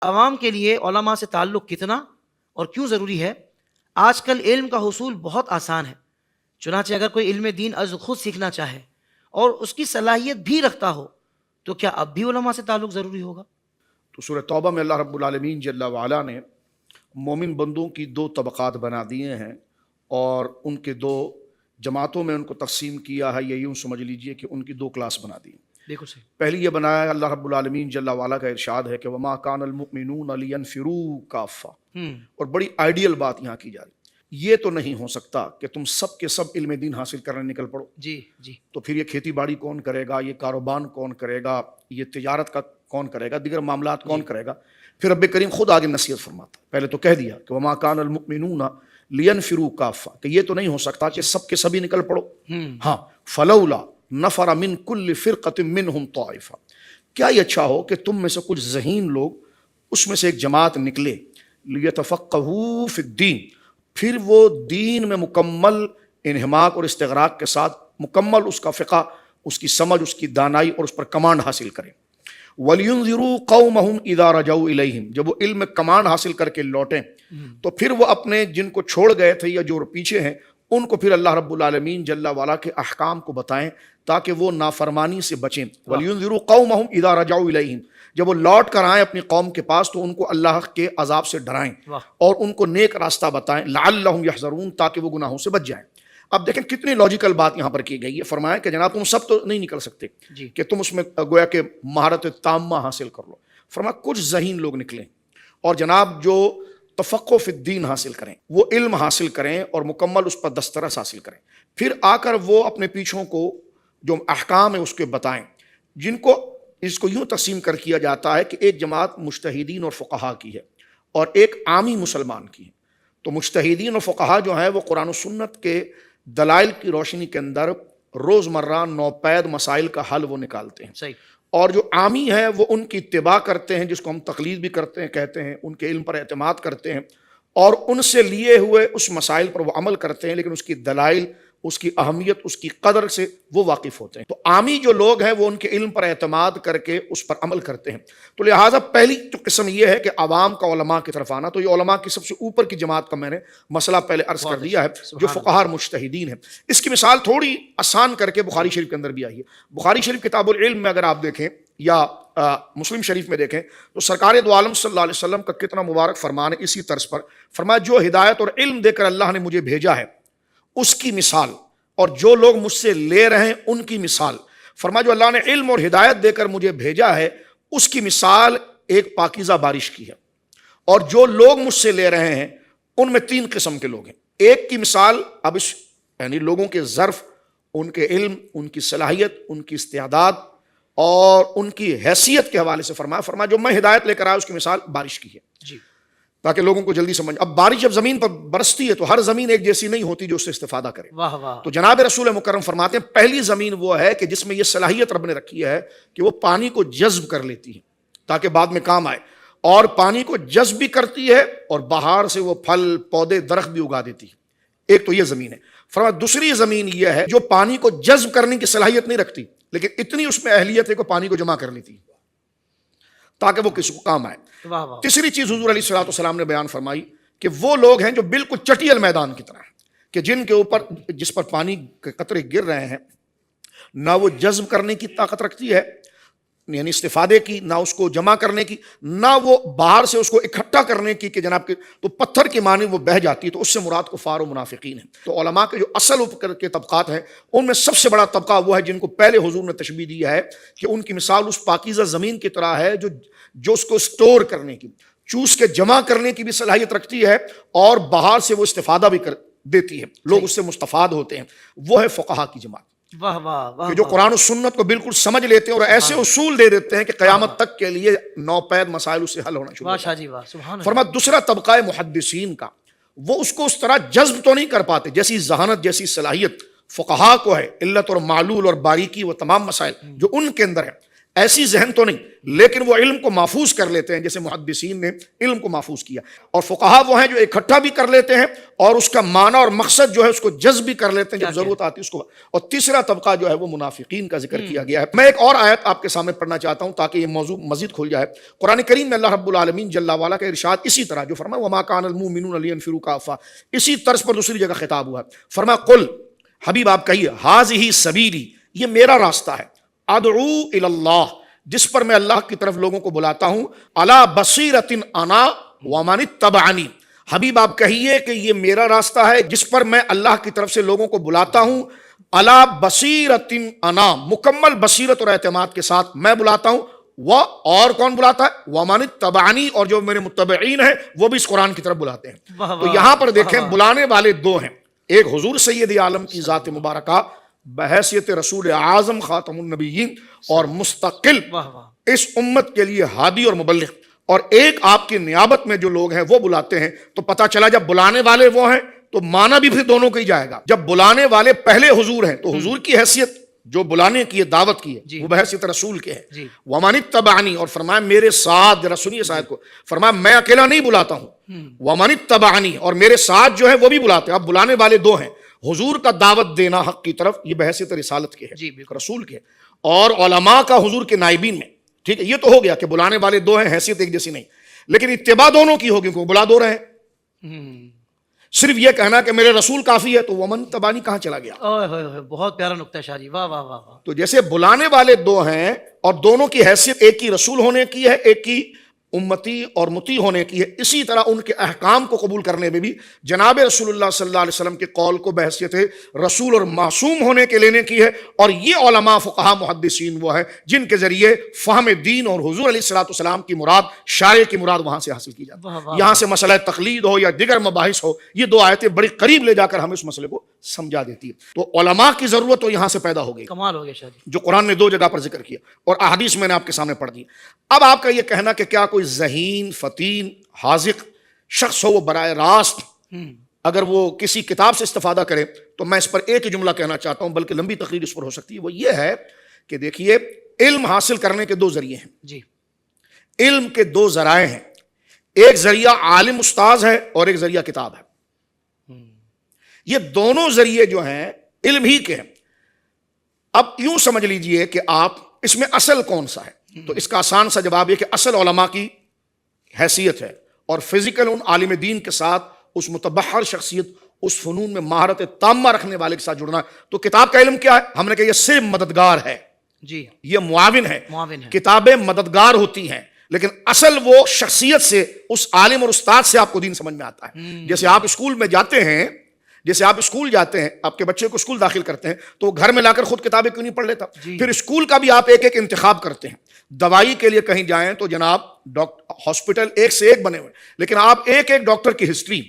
عوام کے لیے علماء سے تعلق کتنا اور کیوں ضروری ہے؟ آج کل علم کا حصول بہت آسان ہے، چنانچہ اگر کوئی علم دین از خود سیکھنا چاہے اور اس کی صلاحیت بھی رکھتا ہو تو کیا اب بھی علماء سے تعلق ضروری ہوگا؟ تو سورہ توبہ میں اللہ رب العالمین جل وعلا نے مومن بندوں کی دو طبقات بنا دیے ہیں اور ان کے دو جماعتوں میں ان کو تقسیم کیا ہے. یہ یوں سمجھ لیجئے کہ ان کی دو کلاس بنا دی. بالکل صحیح. پہلی یہ بنایا ہے اللہ رب العالمین جل وعلا کا ارشاد ہے کہ وما کان المؤمنون لینفروا کافہ، اور بڑی آئیڈیل بات یہاں کی جا رہی. یہ تو نہیں ہو سکتا کہ تم سب کے سب علم دین حاصل کرنے نکل پڑو. جی تو پھر یہ کھیتی باڑی کون کرے گا، یہ کاروبار کون کرے گا، یہ تجارت کا کون کرے گا، دیگر معاملات کون کرے گا؟ پھر رب کریم خود آگے نصیحت فرماتا. پہلے تو کہہ دیا کہ وما کان المؤمنون لینفروا کافہ، کہ یہ تو نہیں ہو سکتا کہ سب کے سبھی نکل پڑو. ہاں، فلولا نفر من کل فرقۃ منہم طائفہ، کیا یہ اچھا ہو کہ تم میں سے کچھ ذہین لوگ اس میں سے ایک جماعت نکلے، لیتفقہوا فی الدین، پھر وہ دین میں مکمل انہماک اور استغراق کے ساتھ مکمل اس کا فقہ، اس کی سمجھ، اس کی دانائی اور اس پر کمانڈ حاصل کریں. وَلْيُنذِرُوا قَوْمَهُمْ إِذَا رَجَعُوا إِلَيْهِمْ، جب وہ علم میں کمانڈ حاصل کر کے لوٹیں تو پھر وہ اپنے جن کو چھوڑ گئے تھے یا جو پیچھے ہیں ان کو پھر اللہ رب العالمین جل وعلا کے احکام کو بتائیں تاکہ وہ نافرمانی سے بچیں. وَلْيُنذِرُوا قَوْمَهُمْ إِذَا رَجَعُوا إِلَيْهِمْ، جب وہ لوٹ کر آئیں اپنی قوم کے پاس تو ان کو اللہ کے عذاب سے ڈرائیں اور ان کو نیک راستہ بتائیں. لعلہم یحذرون، تاکہ وہ گناہوں سے بچ جائیں. اب دیکھیں کتنی لاجیکل بات یہاں پر کی گئی ہے. فرمایا کہ جناب تم سب تو نہیں نکل سکتے کہ تم اس میں گویا کہ مہارت تامہ حاصل کر لو. فرمایا کچھ ذہین لوگ نکلیں اور جناب جو تفقہ فی الدین حاصل کریں، وہ علم حاصل کریں اور مکمل اس پر دسترس حاصل کریں. پھر آ کر وہ اپنے پیچھوں کو جو احکام ہے اس کے بتائیں، جن کو اس کو یوں تقسیم کر کیا جاتا ہے کہ ایک جماعت مجتہدین اور فقہا کی ہے اور ایک عامی مسلمان کی ہے. تو مجتہدین اور فقہا جو ہیں وہ قرآن و سنت کے دلائل کی روشنی کے اندر روزمرہ نوپید مسائل کا حل وہ نکالتے ہیں. صحیح. اور جو عامی ہیں وہ ان کی اتباع کرتے ہیں، جس کو ہم تقلید بھی کرتے ہیں، کہتے ہیں، ان کے علم پر اعتماد کرتے ہیں اور ان سے لیے ہوئے اس مسائل پر وہ عمل کرتے ہیں، لیکن اس کی دلائل، اس کی اہمیت، اس کی قدر سے وہ واقف ہوتے ہیں. تو عامی جو لوگ ہیں وہ ان کے علم پر اعتماد کر کے اس پر عمل کرتے ہیں. تو لہٰذا پہلی جو قسم یہ ہے کہ عوام کا علماء کی طرف آنا، تو یہ علماء کی سب سے اوپر کی جماعت کا میں نے مسئلہ پہلے عرض کر دیا ہے، جو فقہاء اور مجتہدین ہیں. اس کی مثال تھوڑی آسان کر کے بخاری شریف کے اندر بھی آئی ہے. بخاری شریف کتاب العلم میں اگر آپ دیکھیں یا مسلم شریف میں دیکھیں تو سرکار دو عالم صلی اللہ علیہ وسلم کا کتنا مبارک فرمان ہے اسی طرز پر. فرمایا جو ہدایت اور علم دے کر اللہ نے مجھے بھیجا ہے اس کی مثال، اور جو لوگ مجھ سے لے رہے ہیں ان کی مثال. فرمایا جو اللہ نے علم اور ہدایت دے کر مجھے بھیجا ہے اس کی مثال ایک پاکیزہ بارش کی ہے، اور جو لوگ مجھ سے لے رہے ہیں ان میں تین قسم کے لوگ ہیں. ایک کی مثال اب اس یعنی لوگوں کے ظرف، ان کے علم، ان کی صلاحیت، ان کی استعداد اور ان کی حیثیت کے حوالے سے فرمایا جو میں ہدایت لے کر آیا اس کی مثال بارش کی ہے، تاکہ لوگوں کو جلدی سمجھ. اب بارش جب زمین پر برستی ہے تو ہر زمین ایک جیسی نہیں ہوتی جو اس سے استفادہ کرے. تو جناب رسول مکرم فرماتے ہیں پہلی زمین وہ ہے کہ جس میں یہ صلاحیت رب نے رکھی ہے کہ وہ پانی کو جذب کر لیتی ہے تاکہ بعد میں کام آئے، اور پانی کو جذب بھی کرتی ہے اور باہر سے وہ پھل پودے درخت بھی اگا دیتی ہے. ایک تو یہ زمین ہے. فرمایا دوسری زمین یہ ہے جو پانی کو جذب کرنے کی صلاحیت نہیں رکھتی لیکن اتنی اس میں اہلیت ہے کہ پانی کو جمع کر لیتی تاکہ وہ کسی کو کام آئے. تیسری چیز حضور علیہ الصلوۃ والسلام نے بیان فرمائی کہ وہ لوگ ہیں جو بالکل چٹیل میدان کی طرح ہیں، کہ جن کے اوپر جس پر پانی کے قطرے گر رہے ہیں نہ وہ جذب کرنے کی طاقت رکھتی ہے یعنی استفادے کی، نہ اس کو جمع کرنے کی، نہ وہ باہر سے اس کو اکٹھا کرنے کی کہ جناب کے تو پتھر کی مانی وہ بہہ جاتی ہے. تو اس سے مراد کفار و منافقین ہیں. تو علماء کے جو اصل اوپر کے طبقات ہیں ان میں سب سے بڑا طبقہ وہ ہے جن کو پہلے حضور نے تشبیہ دی ہے کہ ان کی مثال اس پاکیزہ زمین کی طرح ہے جو اس کو سٹور کرنے کی، چوس کے جمع کرنے کی بھی صلاحیت رکھتی ہے اور باہر سے وہ استفادہ بھی کر دیتی ہے، لوگ اس سے مستفاد ہوتے ہیں. وہ ہے فقہا کی جماعت کہ جو قرآن و سنت کو بالکل سمجھ لیتے ہیں اور ایسے اصول دے دیتے ہیں کہ قیامت تک کے لیے نوپید مسائل اس سے حل ہونا شروع ہوتا ہے. فرمایا دوسرا طبقہ ہے محدثین کا، وہ اس کو اس طرح جذب تو نہیں کر پاتے جیسی ذہانت، جیسی صلاحیت فقہا کو ہے، علت اور معلول اور باریکی وہ تمام مسائل جو ان کے اندر ہے، ایسی ذہن تو نہیں، لیکن وہ علم کو محفوظ کر لیتے ہیں جیسے محدثین نے علم کو محفوظ کیا. اور فقہا وہ ہیں جو اکٹھا بھی کر لیتے ہیں اور اس کا معنی اور مقصد جو ہے اس کو جذب بھی کر لیتے ہیں جب ضرورت آتی ہے اس کو. اور تیسرا طبقہ جو ہے وہ منافقین کا ذکر کیا گیا ہے. میں ایک اور آیت آپ کے سامنے پڑھنا چاہتا ہوں تاکہ یہ موضوع مزید کھل جائے. قرآن کریم میں اللہ رب العالمین جل وعلا کا ارشاد اسی طرح جو فرمایا وما کان المؤمنون لینفروا کافہ، اسی طرز پر دوسری جگہ خطاب ہوا ہے. فرمایا قل، حبیب آپ کہیے، ھذہ سبیلی، یہ میرا راستہ ہے، ادعو الی اللہ، جس پر میں اللہ کی طرف لوگوں کو بلاتا ہوں، علی بصیرۃ انا ومن اتبعنی. حبیب آپ کہیے کہ یہ میرا راستہ ہے جس پر میں اللہ کی طرف سے لوگوں کو بلاتا ہوں، علی بصیرۃ انا، مکمل بصیرت اور اعتماد کے ساتھ میں بلاتا ہوں. وہ اور کون بلاتا ہے؟ ومن اتبعنی، اور جو میرے متبعین ہیں وہ بھی اس قرآن کی طرف بلاتے ہیں. تو یہاں پر دیکھیں بلانے والے دو ہیں، ایک حضور سید عالم کی ذات مبارکہ بحیثیت رسول اعظم خاتم النبیین اور مستقل اس امت کے لیے ہادی اور مبلغ، اور ایک آپ کی نیابت میں جو لوگ ہیں وہ بلاتے ہیں. تو پتہ چلا جب بلانے والے وہ ہیں تو معنی بھی پھر دونوں کا ہی جائے گا. جب بلانے والے پہلے حضور ہیں تو حضور کی حیثیت جو بلانے کی ہے، دعوت کی ہے، وہ بحیثیت رسول کے ہے. ومن اتبعنی، اور فرمایا میرے ساتھ، ذرا سنیے اس آیت کو، فرمایا میں اکیلا نہیں بلاتا ہوں، ومن اتبعنی، اور میرے ساتھ جو ہے وہ بھی بلاتے ہیں. اب بلانے والے دو ہیں، حضور کا دعوت دینا حق کی طرف، یہ بحیثیت رسالت کے ہے، رسول کے ہے، اور علماء کا حضور کے نائبین میں. ٹھیک ہے، یہ تو ہو گیا کہ بلانے والے دو ہیں، حیثیت ایک جیسی نہیں، لیکن اتباع دونوں کی ہوگی کیونکہ بلا دو رہے ہیں. صرف یہ کہنا کہ میرے رسول کافی ہے تو ومن تبانی کہاں چلا گیا؟ بہت پیارا نقطہ شاہ جی، واہ واہ واہ واہ. تو جیسے بلانے والے دو ہیں اور دونوں کی حیثیت ایک کی رسول ہونے کی ہے، ایک کی امتی اور مطیع ہونے کی ہے، اسی طرح ان کے احکام کو قبول کرنے میں بھی جناب رسول اللہ صلی اللہ علیہ وسلم کے قول کو بحیثیت رسول اور معصوم ہونے کے لینے کی ہے. اور یہ علماء فقہا محدثین وہ ہیں جن کے ذریعے فہم دین اور حضور علیہ الصلوۃ والسلام کی مراد، شارع کی مراد وہاں سے حاصل کی جاتی ہے. یہاں سے مسئلہ تقلید ہو یا دیگر مباحث ہو، یہ دو آیتیں بڑی قریب لے جا کر ہمیں اس مسئلے کو سمجھا دیتی ہے. تو علماء کی ضرورت تو یہاں سے پیدا ہو گئی، کمال ہو گیا شاہ جی، جو قرآن نے دو جگہ پر ذکر کیا اور احادیث میں نے آپ کے سامنے پڑھ دی. اب آپ کا یہ کہنا کہ کیا کوئی ذہین فتین حاذق شخص ہو وہ براہ راست اگر وہ کسی کتاب سے استفادہ کرے، تو میں اس پر ایک ہی جملہ کہنا چاہتا ہوں، بلکہ لمبی تقریر اس پر ہو سکتی ہے. وہ یہ ہے کہ دیکھیے، علم حاصل کرنے کے دو ذریعے ہیں جی، علم کے دو ذرائع ہیں. ایک ذریعہ عالم استاذ ہے اور ایک ذریعہ کتاب ہے. یہ دونوں ذریعے جو ہیں علم ہی کے ہیں. اب یوں سمجھ لیجئے کہ آپ اس میں اصل کون سا ہے، تو اس کا آسان سا جواب یہ کہ اصل علماء کی حیثیت ہے، اور فزیکل ان عالم دین کے ساتھ اس متبحر شخصیت، اس فنون میں مہارت تامہ رکھنے والے کے ساتھ جڑنا ہے. تو کتاب کا علم کیا ہے؟ ہم نے کہا یہ صرف مددگار ہے جی، یہ معاون ہے. معاون ہے. کتابیں مددگار ہوتی ہیں لیکن اصل وہ شخصیت سے، اس عالم اور استاد سے آپ کو دین سمجھ میں آتا ہے. جیسے آپ اسکول میں جاتے ہیں، آپ کے بچے کو اسکول داخل کرتے ہیں تو وہ گھر میں لا کر خود کتابیں کیوں نہیں پڑھ لیتا؟ پھر اسکول کا بھی آپ ایک ایک انتخاب کرتے ہیں. دوائی کے لیے کہیں جائیں تو جناب ہاسپٹل ایک سے ایک بنے ہوئے، لیکن آپ ایک ایک ڈاکٹر کی ہسٹری،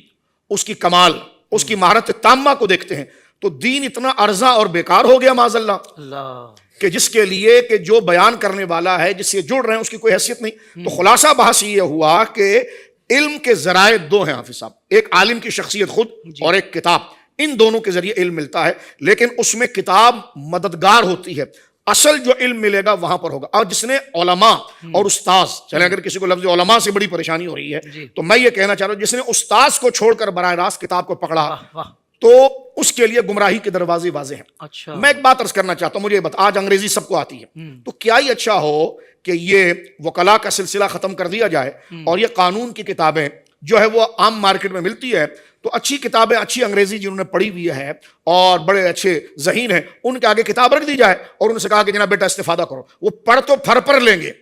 اس کی کمال، اس کی مہارت تامہ کو دیکھتے ہیں. تو دین اتنا ارزاں اور بیکار ہو گیا معاذ اللہ کہ جس کے لیے کہ جو بیان کرنے والا ہے، جس سے جڑ رہے ہیں، اس کی کوئی حیثیت نہیں. تو خلاصہ بحث یہ ہوا کہ علم کے ذرائع دو ہیں حافظ صاحب، ایک عالم کی شخصیت خود اور ایک کتاب. ان دونوں کے ذریعے علم ملتا ہے، لیکن اس میں کتاب مددگار ہوتی ہے. اصل جو علم ملے گا وہاں پر ہوگا. اور جس نے علماء اور استاذ، چلیں اگر کسی کو لفظ علماء سے بڑی پریشانی ہو رہی ہے تو میں یہ کہنا چاہ رہا ہوں جس نے استاذ کو چھوڑ کر براہ راست کتاب کو پکڑا تو اس کے لیے گمراہی کے دروازے واضح ہیں. اچھا، میں ایک بات عرض کرنا چاہتا ہوں، مجھے آج انگریزی سب کو آتی ہے، تو کیا ہی اچھا ہو کہ یہ وکلا کا سلسلہ ختم کر دیا جائے اور یہ قانون کی کتابیں جو ہے وہ عام مارکیٹ میں ملتی ہے. تو اچھی کتابیں، اچھی انگریزی جنہوں نے پڑھی ہوئی ہے اور بڑے اچھے ذہین ہیں، ان کے آگے کتاب رکھ دی جائے اور ان سے کہا کہ جناب بیٹا استفادہ کرو. وہ پڑھ تو پھر لیں گے،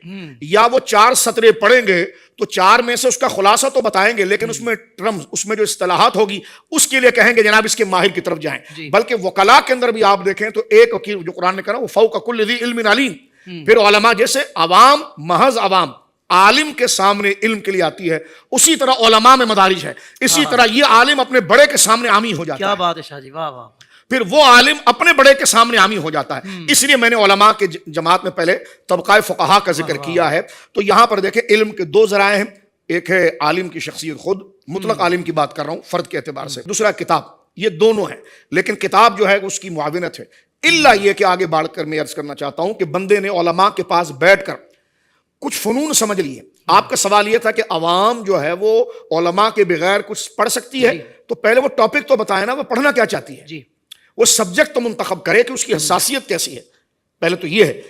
یا وہ 4 سطریں پڑھیں گے تو 4 میں سے اس کا خلاصہ تو بتائیں گے، لیکن اس میں ٹرمز، اس میں جو اصطلاحات ہوگی اس کے لیے کہیں گے جناب اس کے ماہر کی طرف جائیں. بلکہ وکلا کے اندر بھی آپ دیکھیں تو ایک وکیل جو قرآن نے کہا وہ فوق کل ذی علم علیم. پھر علماء جیسے عوام، محض عوام عالم کے سامنے علم کے لیے آتی ہے، اسی طرح علماء میں مدارج ہے. اسی طرح یہ عالم اپنے بڑے کے سامنے عامی ہو جاتا ہے. کیا بات ہے شاہ جی، واہ واہ. پھر وہ عالم اپنے بڑے کے سامنے عامی ہو جاتا ہے. اس لیے میں نے علماء کے جماعت میں پہلے طبقہ فقہا کا ذکر کیا ہے. تو یہاں پر دیکھیں علم کے دو ذرائع ہیں، ایک ہے عالم کی شخصیت خود، مطلق عالم کی بات کر رہا ہوں فرد کے اعتبار سے، دوسرا کتاب. یہ دونوں ہیں، لیکن کتاب جو ہے اس کی معاونت ہے. الا یہ کہ آگے بڑھ کر میں عرض کرنا چاہتا ہوں کہ بندے نے علماء کے پاس بیٹھ کر کچھ فنون سمجھ لیے. آپ کا سوال یہ تھا کہ عوام جو ہے وہ علماء کے بغیر کچھ پڑھ سکتی ہے, تو پہلے وہ ٹاپک تو بتائے نا, وہ پڑھنا کیا چاہتی ہے, جی وہ سبجیکٹ تو منتخب کرے کہ اس کی حساسیت کیسی ہے, پہلے تو یہ ہے.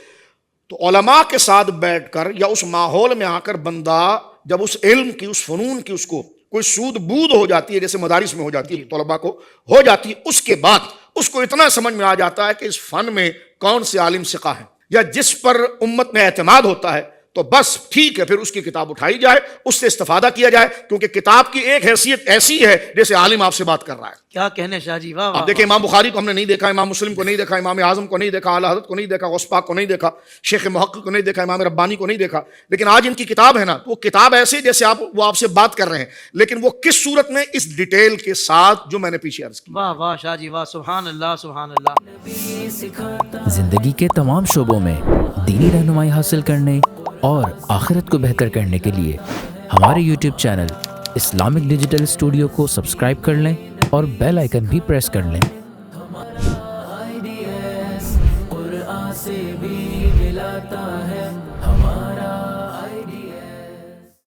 تو علماء کے ساتھ بیٹھ کر یا اس ماحول میں آ کر بندہ جب اس علم کی, اس فنون کی اس کو کوئی سود بود ہو جاتی ہے, جیسے مدارس میں ہو جاتی ہے, طلباء کو ہو جاتی ہے, اس کے بعد اس کو اتنا سمجھ میں آ جاتا ہے کہ اس فن میں کون سے عالم ثقہ ہیں یا جس پر امت میں اعتماد ہوتا ہے, تو بس ٹھیک ہے, پھر اس کی کتاب اٹھائی جائے, اس سے استفادہ کیا جائے, کیونکہ کتاب کی ایک حیثیت ایسی ہے جیسے عالم آپ سے بات کر رہا ہے. کیا کہنے شاہ جی, واہ آپ دیکھیں امام بخاری کو ہم نے نہیں دیکھا, امام مسلم کو نہیں دیکھا, امام اعظم کو نہیں دیکھا, اعلی حضرت کو نہیں دیکھا, غوث پاک کو نہیں دیکھا, شیخ محقق کو نہیں دیکھا, امام ربانی کو نہیں دیکھا, لیکن آج ان کی کتاب ہے نا, وہ کتاب ایسے جیسے وہ آپ سے بات کر رہے ہیں, لیکن وہ کس صورت میں, اس ڈیٹیل کے ساتھ جو میں نے پیچھے عرض کی. واہ واہ شاہ جی واہ, سبحان اللہ سبحان اللہ. زندگی کے تمام شعبوں میں دینی رہنمائی حاصل کرنے اور آخرت کو بہتر کرنے کے لیے ہمارے YouTube channel Islamic digital studio کو سبسکرائب کر لیں اور بیل آئیکن بھی پریس کر لیں.